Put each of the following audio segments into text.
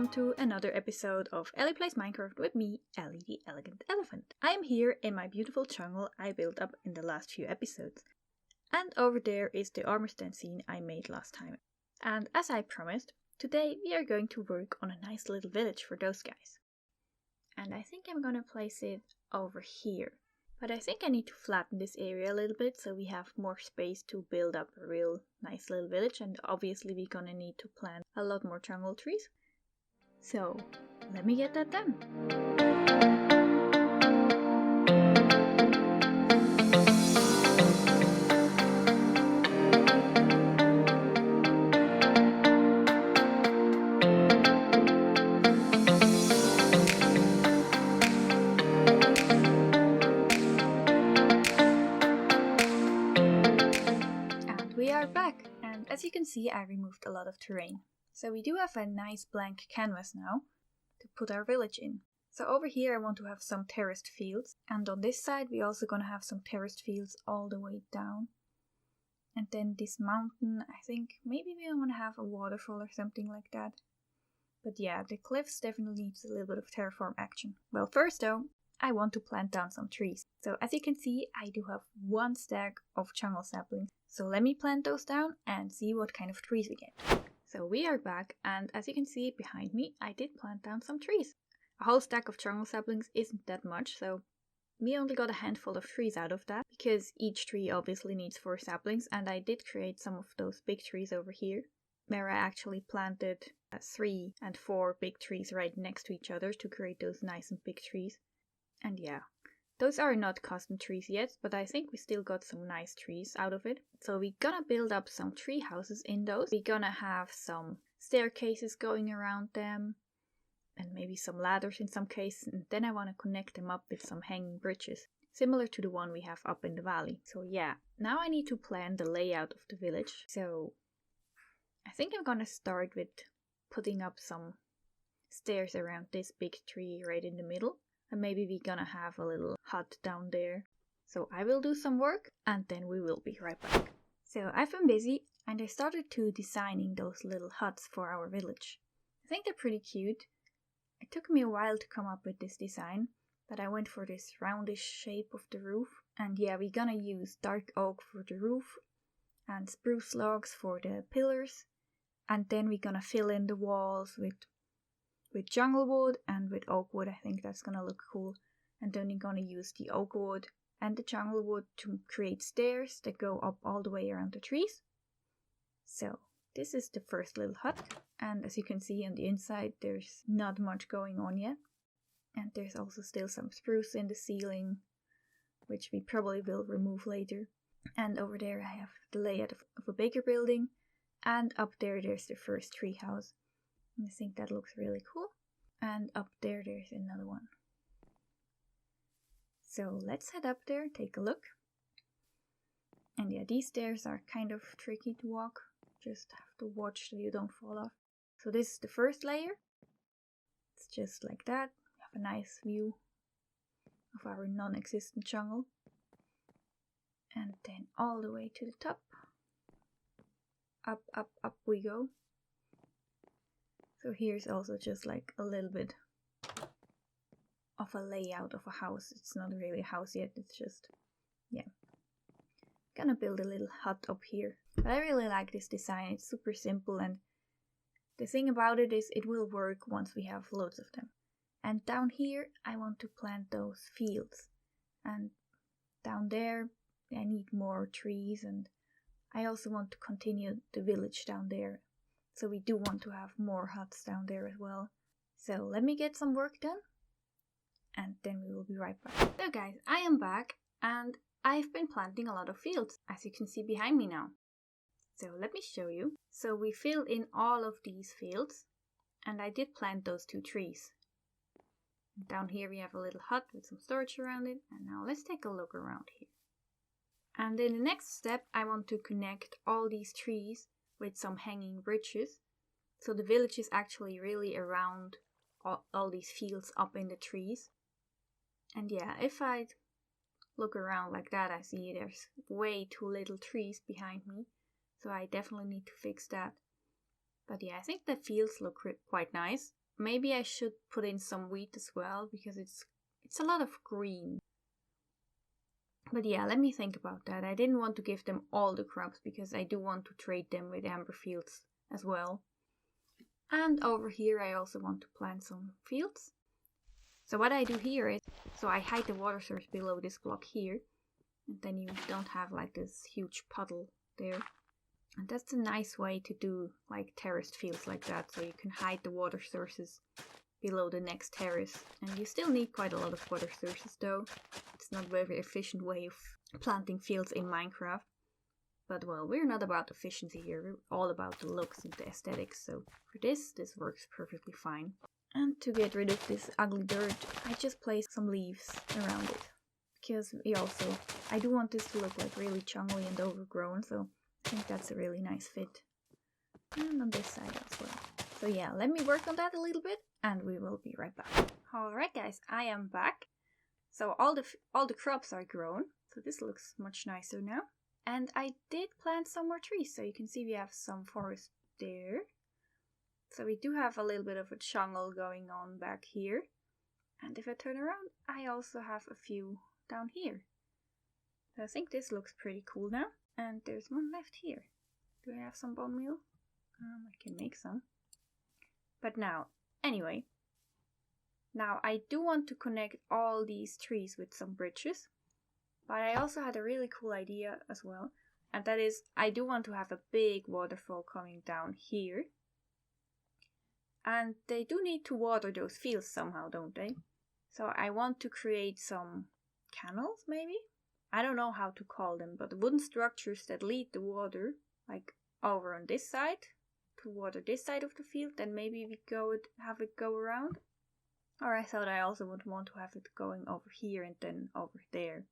welcome to another episode of Ellie Plays Minecraft with me, Ellie the Elegant Elephant. I am here in my beautiful jungle I built up in the last few episodes. And over there is the armor stand scene I made last time. And as I promised, today we are going to work on a nice little village for those guys. And I think I'm gonna place it over here. But I think I need to flatten this area a little bit so we have more space to build up a real nice little village, and obviously we're gonna need to plant a lot more jungle trees. So let me get that done. Back, and as you can see I removed a lot of terrain. So we do have a nice blank canvas now to put our village in. So over here I want to have some terraced fields, and on this side we're also going to have some terraced fields all the way down. And then this mountain, I think maybe we want to have a waterfall or something like that. But yeah, the cliffs definitely needs a little bit of terraform action. Well, first though, I want to plant down some trees. So as you can see, I do have one stack of jungle saplings. So let me plant those down and see what kind of trees we get. So we are back, and as you can see behind me, I did plant down some trees. A whole stack of jungle saplings isn't that much, so we only got a handful of trees out of that, because each tree obviously needs 4 saplings, and I did create some of those big trees over here, where I actually planted 3 and 4 big trees right next to each other to create those nice and big trees. And yeah, those are not custom trees yet, but I think we still got some nice trees out of it. So we're gonna build up some tree houses in those. We're gonna have some staircases going around them, and maybe some ladders in some cases, and then I want to connect them up with some hanging bridges, similar to the one we have up in the valley. So yeah, now I need to plan the layout of the village. So I think I'm gonna start with putting up some stairs around this big tree right in the middle. And maybe we're gonna have a little hut down there. So I will do some work and then we will be right back. So I've been busy and I started to designing those little huts for our village. I think they're pretty cute. It took me a while to come up with this design, but I went for this roundish shape of the roof. And yeah, we're gonna use dark oak for the roof and spruce logs for the pillars. And then we're gonna fill in the walls with jungle wood and with oak wood. I think that's gonna look cool. And then you're gonna use the oak wood and the jungle wood to create stairs that go up all the way around the trees. So this is the first little hut, and as you can see on the inside there's not much going on yet. And there's also still some spruce in the ceiling, which we probably will remove later. And over there I have the layout of a bigger building, and up there there's the first tree house. I think that looks really cool. And up there there's another one. So let's head up there, take a look. And yeah, these stairs are kind of tricky to walk. Just have to watch so you don't fall off. So this is the first layer. It's just like that. We have a nice view of our non-existent jungle. And then all the way to the top. Up, up, up we go. So here's also just like a little bit of a layout of a house. It's not really a house yet, it's just, yeah. Gonna build a little hut up here. But I really like this design, it's super simple, and the thing about it is it will work once we have loads of them. And down here I want to plant those fields. And down there I need more trees, and I also want to continue the village down there. So we do want to have more huts down there as well. So let me get some work done, and then we will be right back. So guys, I am back, and I've been planting a lot of fields, as you can see behind me now. So let me show you. So we filled in all of these fields, and I did plant those 2 trees. Down here we have a little hut with some storage around it, and now let's take a look around here. And in the next step I want to connect all these trees with some hanging bridges, so the village is actually really around all these fields up in the trees. And yeah, if I look around like that, I see there's way too little trees behind me, so I definitely need to fix that. But yeah, I think the fields look quite nice. maybe I should put in some wheat as well, because it's a lot of green. But yeah, let me think about that. I didn't want to give them all the crops because I do want to trade them with amber fields as well. And over here I also want to plant some fields. So what I do here is, so I hide the water source below this block here. And then you don't have like this huge puddle there. And that's a nice way to do like terraced fields like that. So you can hide the water sources below the next terrace. And you still need quite a lot of water sources though. It's not a very efficient way of planting fields in Minecraft. But well, we're not about efficiency here. We're all about the looks and the aesthetics. So for this works perfectly fine. And to get rid of this ugly dirt, I just placed some leaves around it. Because I do want this to look like really jungly and overgrown. So I think that's a really nice fit. And on this side as well. So yeah, let me work on that a little bit and we will be right back. Alright guys, I am back. So all the crops are grown. So this looks much nicer now. And I did plant some more trees. So you can see we have some forest there. So we do have a little bit of a jungle going on back here. And if I turn around, I also have a few down here. So I think this looks pretty cool now. And there's one left here. Do I have some bone meal? I can make some. But anyway. Now I do want to connect all these trees with some bridges. But I also had a really cool idea as well. And that is, I do want to have a big waterfall coming down here. And they do need to water those fields somehow, don't they? So I want to create some canals, maybe? I don't know how to call them, but wooden structures that lead the water, like over on this side, to water this side of the field. Then maybe we have it go around. Or I thought I also would want to have it going over here and then over there.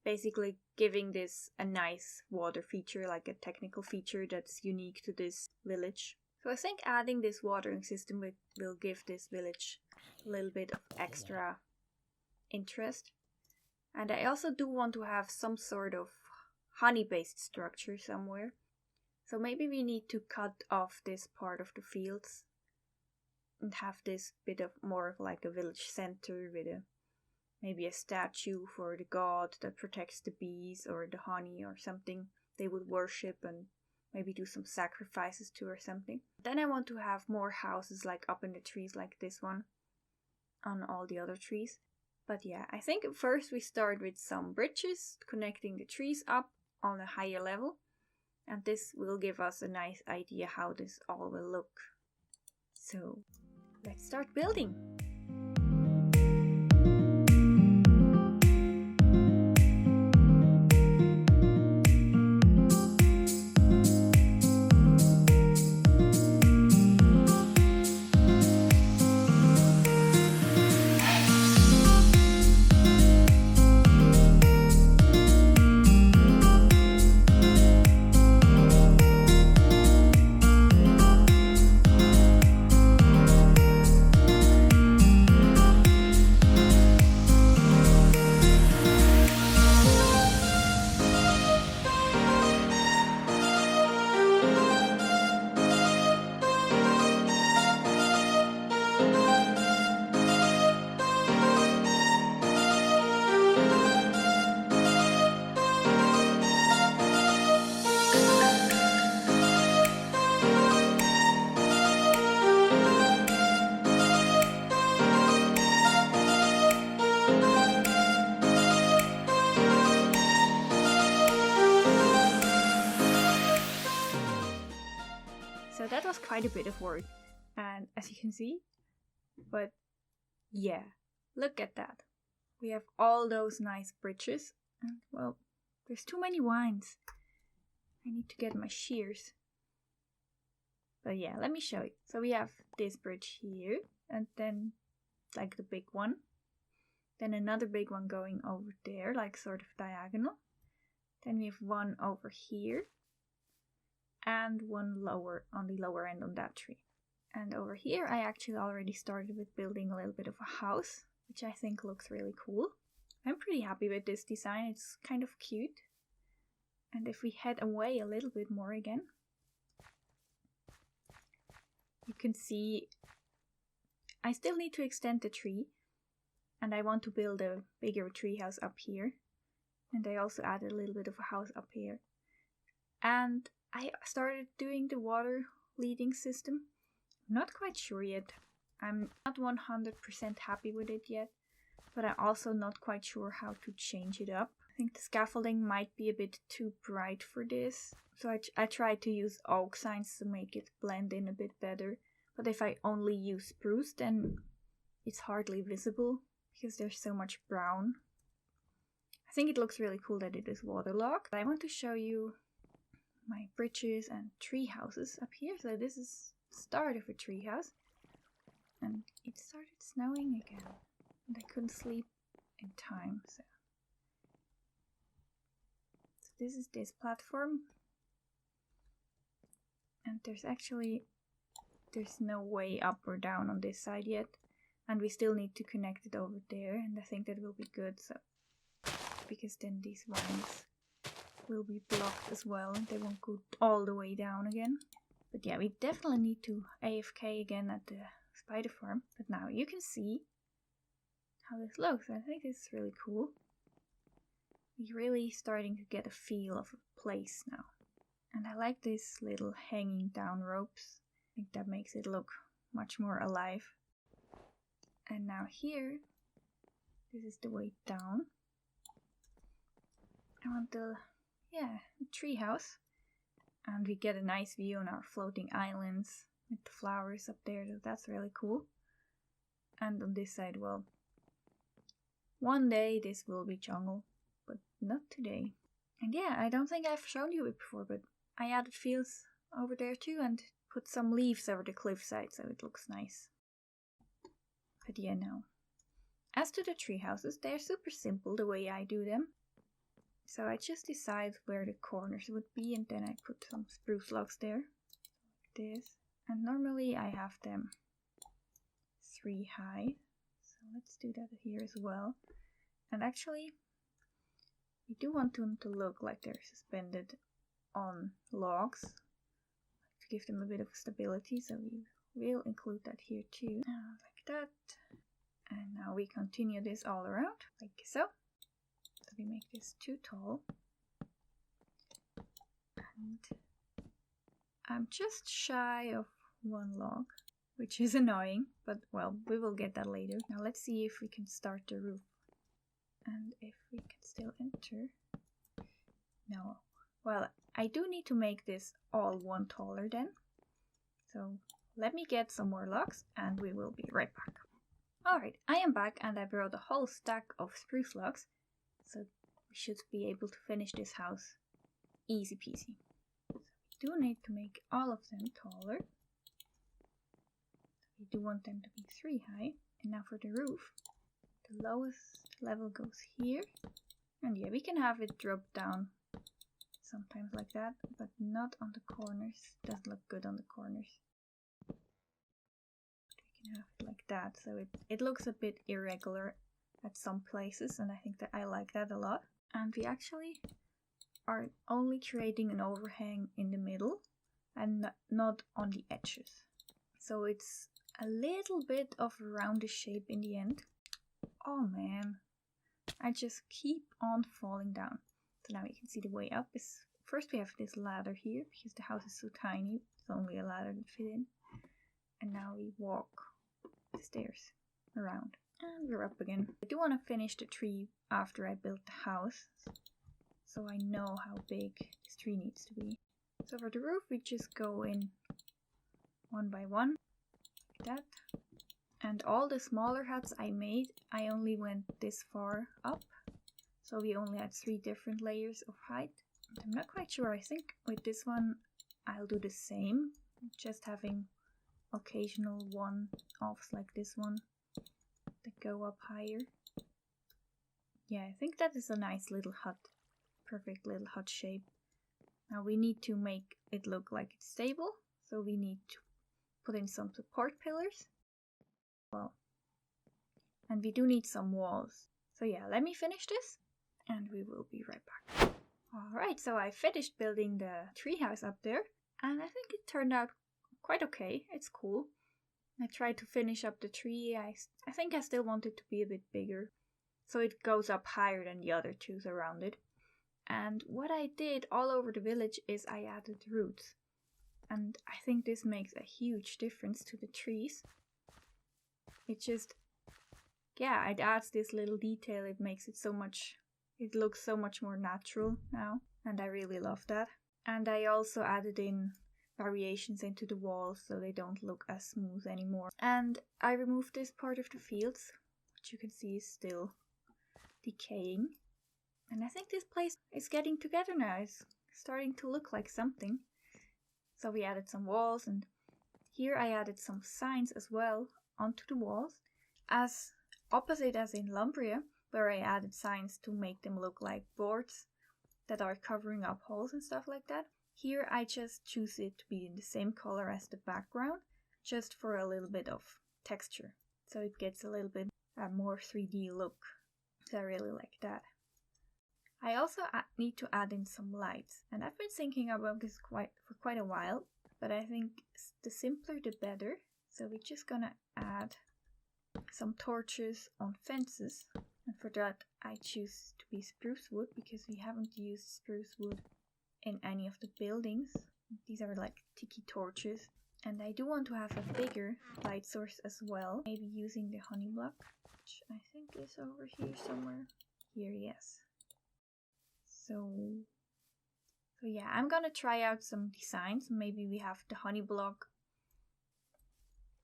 Basically giving this a nice water feature, like a technical feature that's unique to this village. So I think adding this watering system will give this village a little bit of extra interest. And I also do want to have some sort of honey-based structure somewhere. So maybe we need to cut off this part of the fields and have this bit of more of like a village center with maybe a statue for the god that protects the bees or the honey or something they would worship and maybe do some sacrifices to or something. Then I want to have more houses like up in the trees like this one on all the other trees. But yeah, I think first we start with some bridges connecting the trees up on a higher level. And this will give us a nice idea how this all will look. So let's start building. So that was quite a bit of work, and as you can see, but yeah, look at that. We have all those nice bridges, and well, there's too many vines. I need to get my shears. But yeah, let me show you. So we have this bridge here, and then like the big one. Then another big one going over there, like sort of diagonal. Then we have one over here. And one lower on the lower end on that tree. And over here I actually already started with building a little bit of a house, which I think looks really cool. I'm pretty happy with this design, it's kind of cute. And if we head away a little bit more again, you can see I still need to extend the tree, and I want to build a bigger tree house up here. And I also added a little bit of a house up here. And I started doing the water leading system. Not quite sure yet. I'm not 100% happy with it yet, but I'm also not quite sure how to change it up. I think the scaffolding might be a bit too bright for this, so I tried to use oak signs to make it blend in a bit better. But if I only use spruce, then it's hardly visible because there's so much brown. I think it looks really cool that it is waterlogged. I want to show you my bridges and tree houses up here. So this is the start of a tree house. And it started snowing again. And I couldn't sleep in time. So this is this platform. And there's no way up or down on this side yet. And we still need to connect it over there. And I think that will be good. So because then these vines will be blocked as well. And they won't go all the way down again. But yeah, we definitely need to AFK again at the spider farm. But now you can see how this looks. I think this is really cool. We're really starting to get a feel of a place now. And I like these little hanging down ropes. I think that makes it look much more alive. And now here, this is the way down. I want the tree house. And we get a nice view on our floating islands with the flowers up there, so that's really cool. And on this side, well, one day this will be jungle, but not today. And yeah, I don't think I've shown you it before, but I added fields over there too and put some leaves over the cliffside so it looks nice. But yeah, no. As to the tree houses, they're super simple the way I do them. So I just decide where the corners would be and then I put some spruce logs there, like this. And normally I have them 3 high. So let's do that here as well. And actually, we do want them to look like they're suspended on logs to give them a bit of stability. So we will include that here too, like that. And now we continue this all around, like so. So we make this too tall. And I'm just shy of 1 log, which is annoying, but well, we will get that later. Now let's see if we can start the roof. And if we can still enter. No. Well, I do need to make this all 1 taller then. So let me get some more logs and we will be right back. Alright, I am back and I brought a whole stack of spruce logs. So we should be able to finish this house easy peasy. So we do need to make all of them taller. We do want them to be 3 high. And now for the roof. The lowest level goes here. And yeah, we can have it drop down sometimes like that, but not on the corners. Doesn't look good on the corners. We can have it like that, so it looks a bit irregular at some places, and I think that I like that a lot. And we actually are only creating an overhang in the middle and not on the edges. So it's a little bit of a roundish shape in the end. Oh man, I just keep on falling down. So now you can see the way up is, first we have this ladder here, because the house is so tiny, it's only a ladder to fit in. And now we walk the stairs around. And we're up again. I do want to finish the tree after I build the house, so I know how big this tree needs to be. So for the roof we just go in 1 by 1, like that. And all the smaller huts I made, I only went this far up. So we only had 3 different layers of height. And I'm not quite sure, I think with this one I'll do the same. Just having occasional one-offs like this one that go up higher. Yeah, I think that is a nice little hut. Perfect little hut shape. Now we need to make it look like it's stable. So we need to put in some support pillars. Well, and we do need some walls. So yeah, let me finish this and we will be right back. Alright, so I finished building the treehouse up there and I think it turned out quite okay. It's cool. I tried to finish up the tree. I think I still want it to be a bit bigger, so it goes up higher than the other trees around it. And what I did all over the village is I added roots. And I think this makes a huge difference to the trees. It just, yeah, it adds this little detail. It makes it so much, it looks so much more natural now. And I really love that. And I also added in variations into the walls so they don't look as smooth anymore. And I removed this part of the fields, which you can see is still decaying. And I think this place is getting together now. It's starting to look like something. So we added some walls, and here I added some signs as well onto the walls, as opposite as in Lumbria, where I added signs to make them look like boards that are covering up holes and stuff like that. Here I just choose it to be in the same color as the background, just for a little bit of texture. So it gets a little bit more 3D look. So I really like that. I also need to add in some lights, and I've been thinking about this for quite a while, but I think the simpler the better. So we're just gonna add some torches on fences, and for that I choose to be spruce wood because we haven't used spruce wood in any of the buildings. These are like tiki torches, and I do want to have a bigger light source as well, maybe using the honey block, which I think is over here somewhere. Here, yes. So yeah, I'm gonna try out some designs. Maybe we have the honey block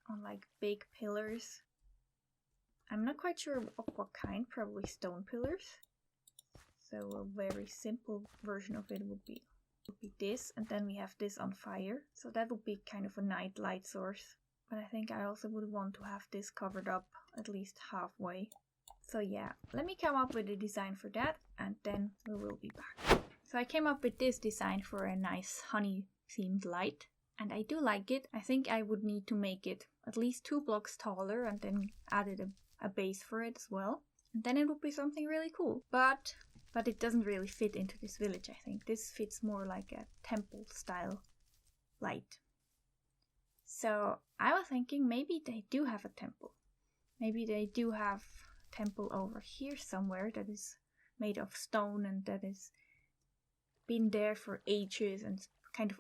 on like big pillars. I'm not quite sure of what kind, probably stone pillars. So a very simple version of it would be this, and then we have this on fire. So that would be kind of a night light source. But I think I also would want to have this covered up at least halfway. So yeah, let me come up with a design for that, and then we will be back. So I came up with this design for a nice honey themed light, and I do like it. I think I would need to make it at least 2 blocks taller and then added a base for it as well. And then it would be something really cool. But it doesn't really fit into this village, I think. This fits more like a temple style light. So I was thinking maybe they do have a temple. Maybe they do have temple over here somewhere that is made of stone and that has been there for ages and kind of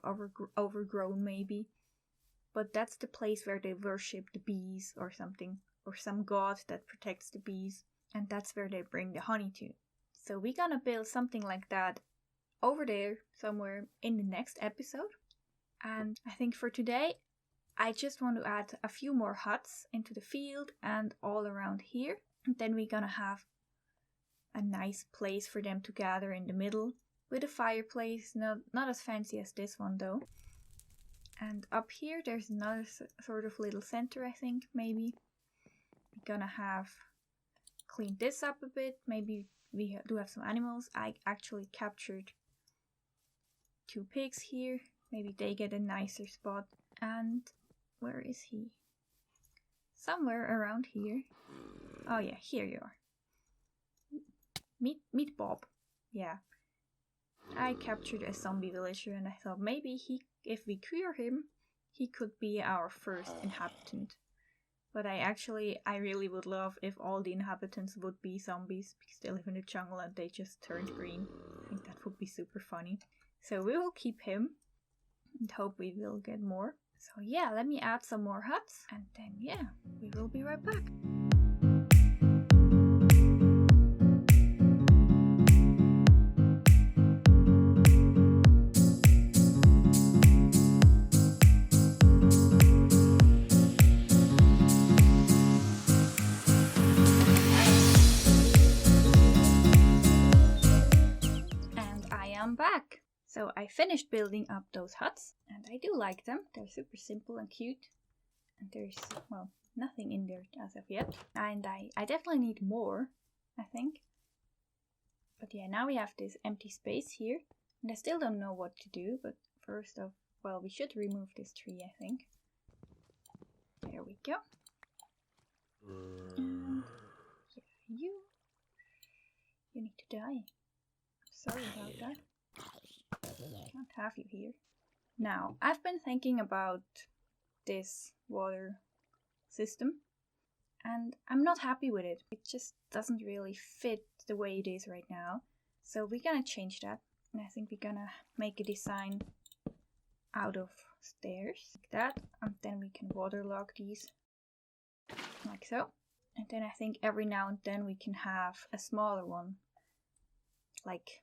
overgrown maybe. But that's the place where they worship the bees or something, or some god that protects the bees, and that's where they bring the honey to. So we're gonna build something like that over there somewhere in the next episode. And I think for today I just want to add a few more huts into the field and all around here. And then we're gonna have a nice place for them to gather in the middle with a fireplace, not as fancy as this one though. And up here there's another sort of little center, I think, maybe. We're gonna have cleaned this up a bit. Maybe we do have some animals. I actually captured 2 pigs here. Maybe they get a nicer spot. And where is he? Somewhere around here. Oh yeah, here you are. Meet Bob. Yeah. I captured a zombie villager and I thought maybe if we cure him, he could be our first inhabitant. But I really would love if all the inhabitants would be zombies because they live in the jungle and they just turned green. I think that would be super funny. So we will keep him and hope we will get more. So yeah, let me add some more huts and then yeah, we will be right back. I'm back. So I finished building up those huts and I do like them. They're super simple and cute. And there's, well, nothing in there as of yet. And I definitely need more, I think. But yeah, now we have this empty space here. And I still don't know what to do. But first off, well, we should remove this tree, I think. There we go. And yeah, you need to die. Sorry about that. Can't have you here. Now, I've been thinking about this water system. And I'm not happy with it. It just doesn't really fit the way it is right now. So we're gonna change that. And I think we're gonna make a design out of stairs like that. And then we can waterlog these like so. And then I think every now and then we can have a smaller one. Like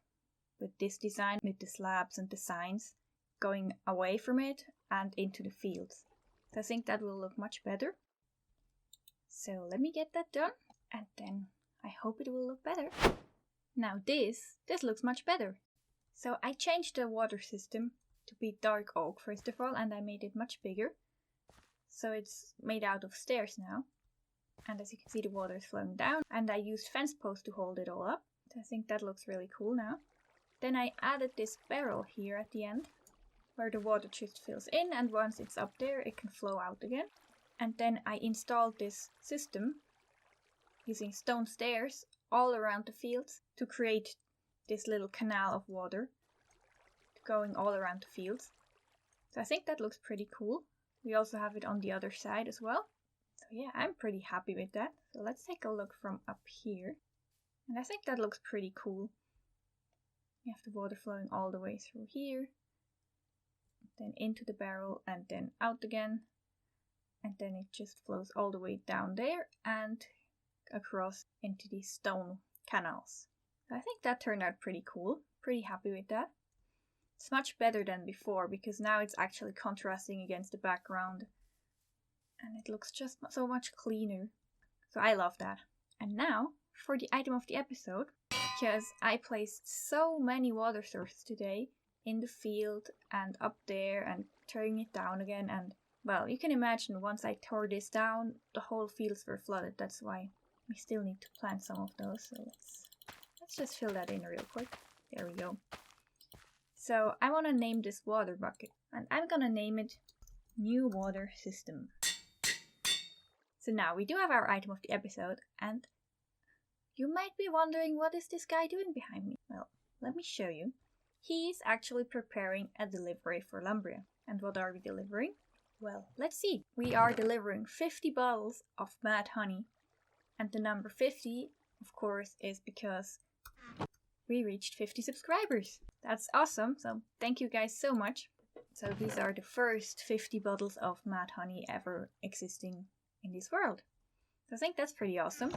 with this design, with the slabs and the signs going away from it and into the fields. So I think that will look much better. So let me get that done, and then I hope it will look better. Now this looks much better. So I changed the water system to be dark oak first of all, and I made it much bigger. So it's made out of stairs now. And as you can see, the water is flowing down, and I used fence posts to hold it all up. So I think that looks really cool now. Then I added this barrel here at the end, where the water just fills in, and once it's up there, it can flow out again. And then I installed this system using stone stairs all around the fields to create this little canal of water going all around the fields. So I think that looks pretty cool. We also have it on the other side as well. So yeah, I'm pretty happy with that. So let's take a look from up here. And I think that looks pretty cool. You have the water flowing all the way through here, then into the barrel and then out again. And then it just flows all the way down there and across into these stone canals. I think that turned out pretty cool. Pretty happy with that. It's much better than before because now it's actually contrasting against the background. And it looks just so much cleaner. So I love that. And now for the item of the episode. Because I placed so many water sources today in the field and up there and tearing it down again. And well, you can imagine once I tore this down, the whole fields were flooded. That's why we still need to plant some of those. So let's just fill that in real quick. There we go. So I want to name this water bucket, and I'm gonna name it New Water System. So now we do have our item of the episode, and you might be wondering, what is this guy doing behind me? Well, let me show you. He is actually preparing a delivery for Lumbria. And what are we delivering? Well, let's see. We are delivering 50 bottles of mad honey. And the number 50, of course, is because we reached 50 subscribers. That's awesome. So thank you guys so much. So these are the first 50 bottles of mad honey ever existing in this world. So I think that's pretty awesome.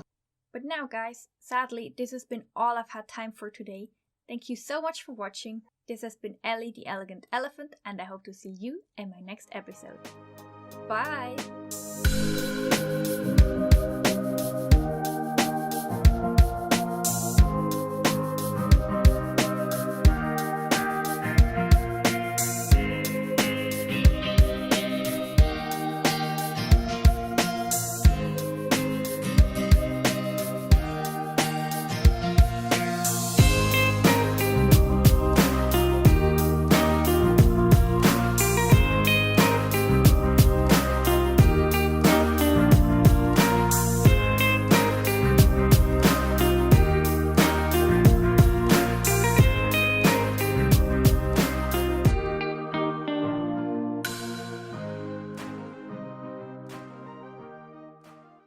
But now guys, sadly, this has been all I've had time for today. Thank you so much for watching. This has been Ellie the Elegant Elephant, and I hope to see you in my next episode. Bye!